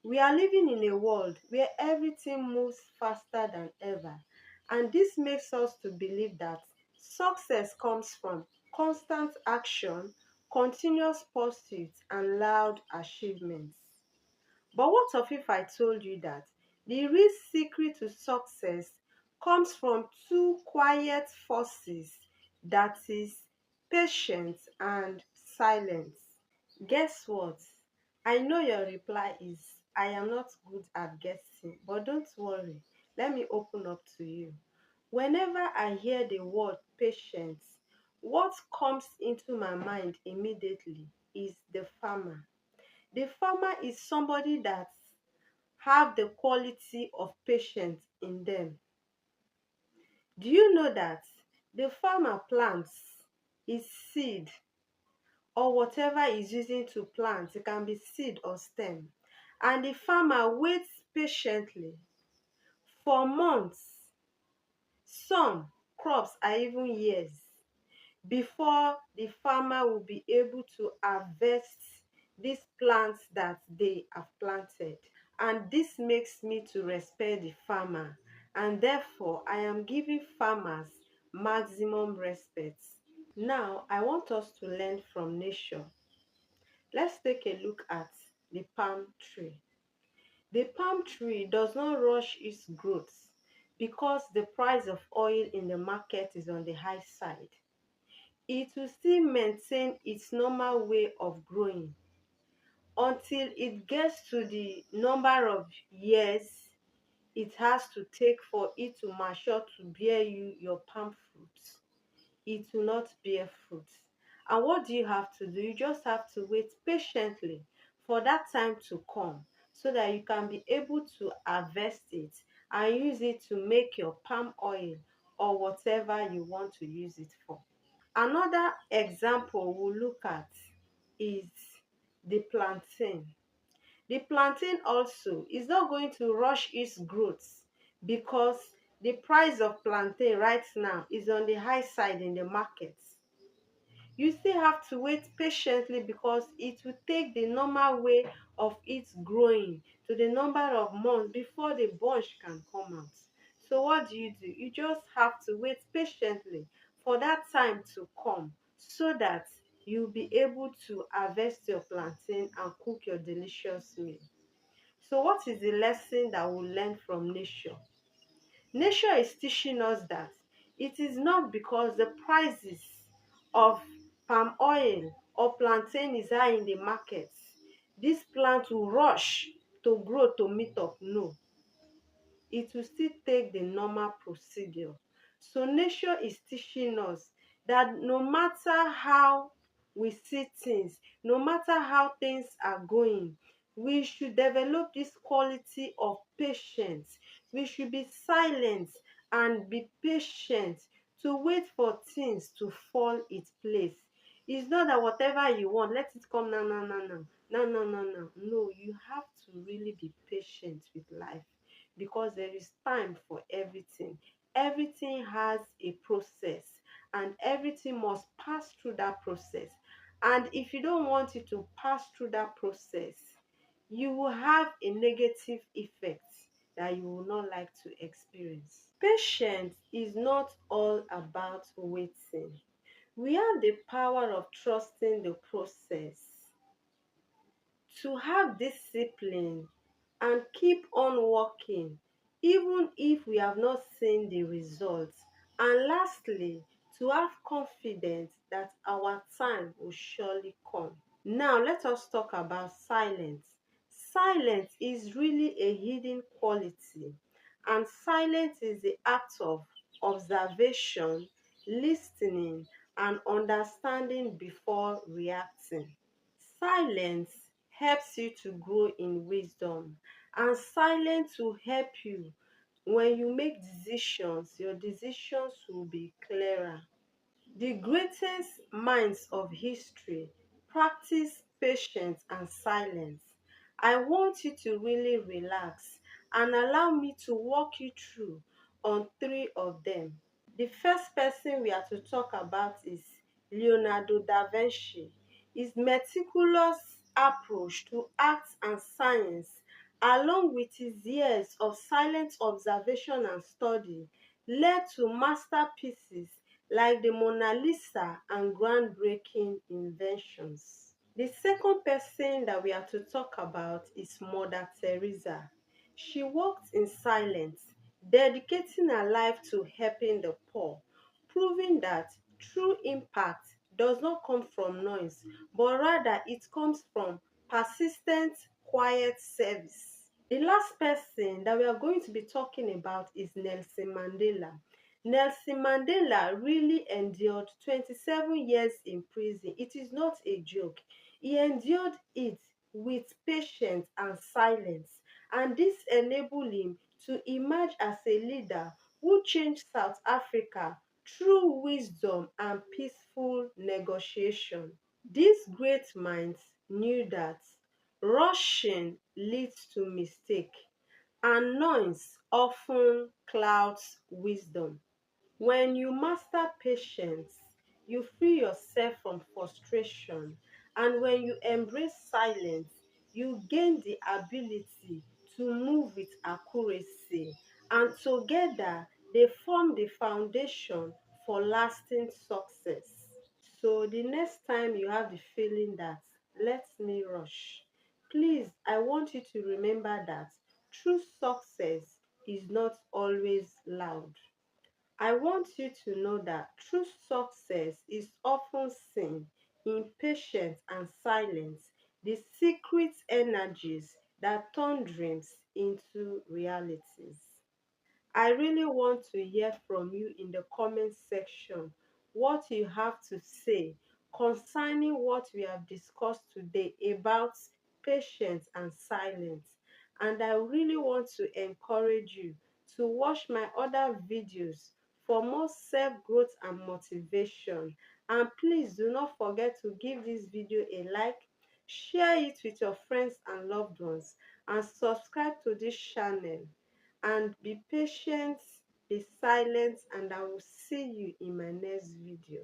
We are living in a world where everything moves faster than ever, and this makes us to believe that success comes from constant action, continuous pursuit, and loud achievements. But what of if I told you that the real secret to success comes from two quiet forces, that is, patience and silence? Guess what? I know your reply is I am not good at guessing, but don't worry. Let me open up to you. Whenever I hear the word patience, what comes into my mind immediately is the farmer. The farmer is somebody that have the quality of patience in them. Do you know that the farmer plants his seed or whatever he's using to plant? It can be seed or stem. And the farmer waits patiently for months. Some crops are even years before the farmer will be able to harvest these plants that they have planted. And this makes me to respect the farmer, and therefore I am giving farmers maximum respect. Now I want us to learn from nature. Let's take a look at the palm tree. The palm tree does not rush its growth because the price of oil in the market is on the high side. It will still maintain its normal way of growing until it gets to the number of years it has to take for it to mature to bear you your palm fruit. It will not bear fruit. And what do you have to do? You just have to wait patiently for that time to come so that you can be able to harvest it and use it to make your palm oil or whatever you want to use it for. Another example we'll look at is the plantain. The plantain also is not going to rush its growth because the price of plantain right now is on the high side in the market. You still have to wait patiently because it will take the normal way of its growing to the number of months before the bunch can come out. So what do? You just have to wait patiently for that time to come so that you'll be able to harvest your plantain and cook your delicious meal. So what is the lesson that we learn from nature? Nature is teaching us that it is not because the prices of palm oil or plantain is high in the market, this plant will rush to grow to meet up. No, it will still take the normal procedure. So nature is teaching us that no matter how we see things, no matter how things are going, we should develop this quality of patience. We should be silent and be patient to wait for things to fall in place. It's not that whatever you want, let it come now, now, now, now, now, now, now, now. No, you have to really be patient with life because there is time for everything. Everything has a process and everything must pass through that process. And if you don't want it to pass through that process, you will have a negative effect that you will not like to experience. Patience is not all about waiting. We have the power of trusting the process, to have discipline and keep on working even if we have not seen the results. And lastly, to have confidence that our time will surely come. Now let us talk about silence. Silence is really a hidden quality, and silence is the act of observation, listening, and understanding before reacting. Silence helps you to grow in wisdom, and silence will help you when you make decisions, your decisions will be clearer. The greatest minds of history practice patience and silence. I want you to really relax and allow me to walk you through on three of them. The first person we are to talk about is Leonardo da Vinci. His meticulous approach to art and science along with his years of silent observation and study, led to masterpieces like the Mona Lisa and groundbreaking inventions. The second person that we are to talk about is Mother Teresa. She worked in silence, dedicating her life to helping the poor, proving that true impact does not come from noise, but rather it comes from persistent, quiet service. The last person that we are going to be talking about is Nelson Mandela. Nelson Mandela really endured 27 years in prison. It is not a joke. He endured it with patience and silence, and this enabled him to emerge as a leader who changed South Africa through wisdom and peaceful negotiation. These great minds knew that rushing leads to mistake and noise often clouds wisdom. When you master patience, you free yourself from frustration, and when you embrace silence, you gain the ability to move with accuracy, and together they form the foundation for lasting success. So the next time you have the feeling that let me rush, please, I want you to remember that true success is not always loud. I want you to know that true success is often seen in patience and silence, the secret energies that turn dreams into realities. I really want to hear from you in the comment section what you have to say concerning what we have discussed today about patience and silence. And I really want to encourage you to watch my other videos for more self-growth and motivation. And please do not forget to give this video a like, share it with your friends and loved ones, and subscribe to this channel. And be patient, be silent, and I will see you in my next video.